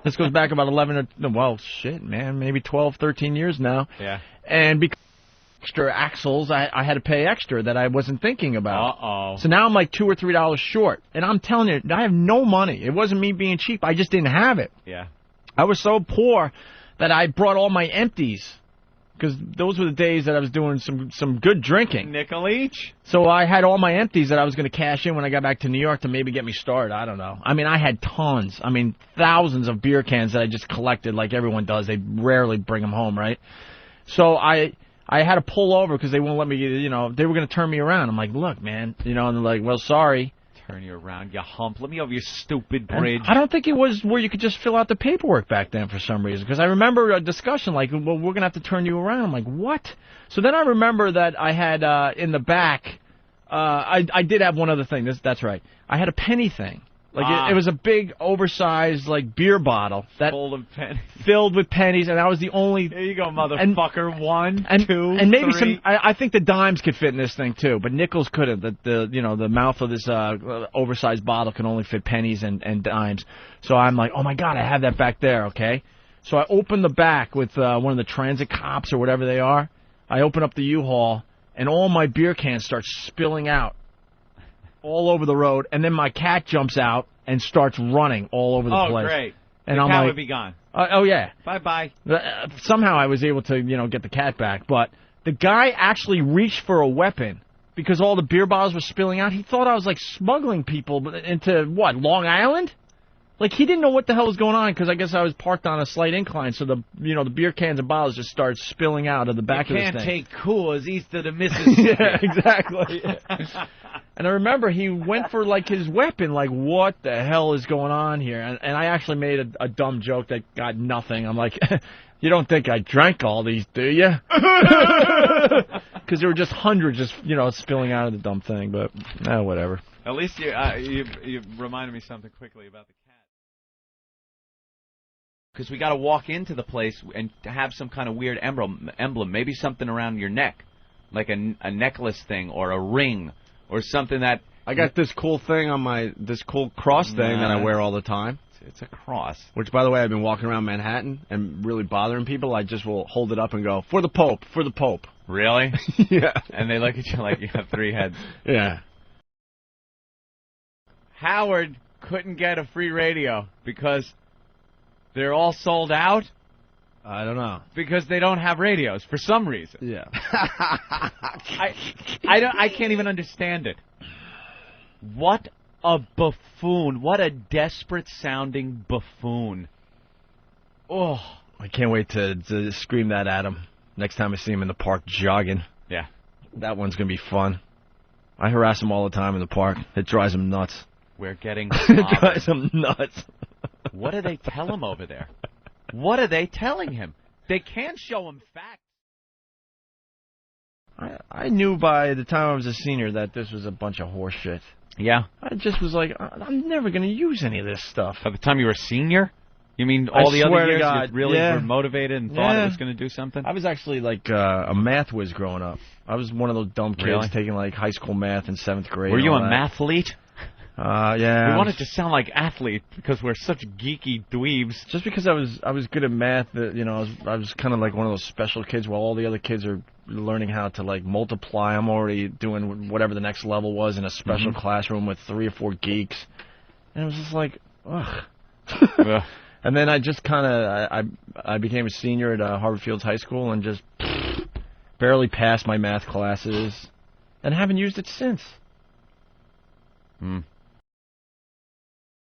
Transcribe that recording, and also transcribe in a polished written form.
This goes back about 11 or, well, shit, man, maybe 12, 13 years now. Yeah. And because extra axles, I had to pay extra that I wasn't thinking about. Uh-oh. So now I'm like $2 or $3 short. And I'm telling you, I have no money. It wasn't me being cheap. I just didn't have it. Yeah. I was so poor that I brought all my empties. Because those were the days that I was doing some good drinking. Nickel each? So I had all my empties that I was going to cash in when I got back to New York to maybe get me started. I don't know. I mean, I had tons. I mean, thousands of beer cans that I just collected like everyone does. They rarely bring them home, right? So I had to pull over because they wouldn't let me, you know, they were going to turn me around. I'm like, look, man, you know, and they're like, well, sorry. Turn you around, you hump. Let me over your stupid bridge. And I don't think it was where you could just fill out the paperwork back then for some reason. Because I remember a discussion like, well, we're going to have to turn you around. I'm like, what? So then I remember that I had in the back, I did have one other thing. That's right. I had a penny thing. Like it was a big, oversized, like beer bottle that full of pennies, filled with pennies, and I was the only. There you go, motherfucker. One, two, and maybe three. some. I think the dimes could fit in this thing too, but nickels couldn't. The mouth of this oversized bottle can only fit pennies and dimes. So I'm like, oh my god, I have that back there. Okay, so I open the back with one of the transit cops or whatever they are. I open up the U-Haul, and all my beer cans start spilling out all over the road, and then my cat jumps out and starts running all over the place. Oh, great. And the I'm cat like, would be gone. Oh, yeah. Bye-bye. Somehow I was able to, get the cat back, but the guy actually reached for a weapon because all the beer bottles were spilling out. He thought I was, like, smuggling people into, what, Long Island? Like, he didn't know what the hell was going on because I guess I was parked on a slight incline, so the beer cans and bottles just started spilling out of the back of the thing. You can't take Coors east of the Mississippi. Yeah, exactly. And I remember he went for, like, his weapon, like, what the hell is going on here? And I actually made a dumb joke that got nothing. I'm like, you don't think I drank all these, do you? Because there were just hundreds just, spilling out of the dumb thing, but, whatever. At least you reminded me something quickly about the cat. Because we got to walk into the place and have some kind of weird emblem, maybe something around your neck, like a necklace thing or a ring or something that... I got this cool thing on this cool cross thing that I wear all the time. It's a cross. Which, by the way, I've been walking around Manhattan and really bothering people. I just will hold it up and go, for the Pope, for the Pope. Really? Yeah. And they look at you like you have three heads. Yeah. Howard couldn't get a free radio because they're all sold out. I don't know. Because they don't have radios for some reason. Yeah. I can't even understand it. What a buffoon. What a desperate-sounding buffoon. Oh. I can't wait to scream that at him next time I see him in the park jogging. Yeah. That one's going to be fun. I harass him all the time in the park. It drives him nuts. We're getting It drives him nuts. What do they tell him over there? What are they telling him? They can't show him facts. I knew by the time I was a senior that this was a bunch of horse shit. Yeah? I just was like, I'm never going to use any of this stuff. By the time you were a senior? You mean all the other years you really were motivated and thought it was going to do something? I was actually like a math whiz growing up. I was one of those dumb kids taking like high school math in 7th grade. Were you a mathlete? Yeah. We wanted to sound like athlete because we're such geeky dweebs. Just because I was good at math, I was kind of like one of those special kids while all the other kids are learning how to like multiply. I'm already doing whatever the next level was in a special classroom with 3 or 4 geeks, and it was just like, ugh. And then I just kind of I became a senior at Harvard Fields High School and just barely passed my math classes, and haven't used it since.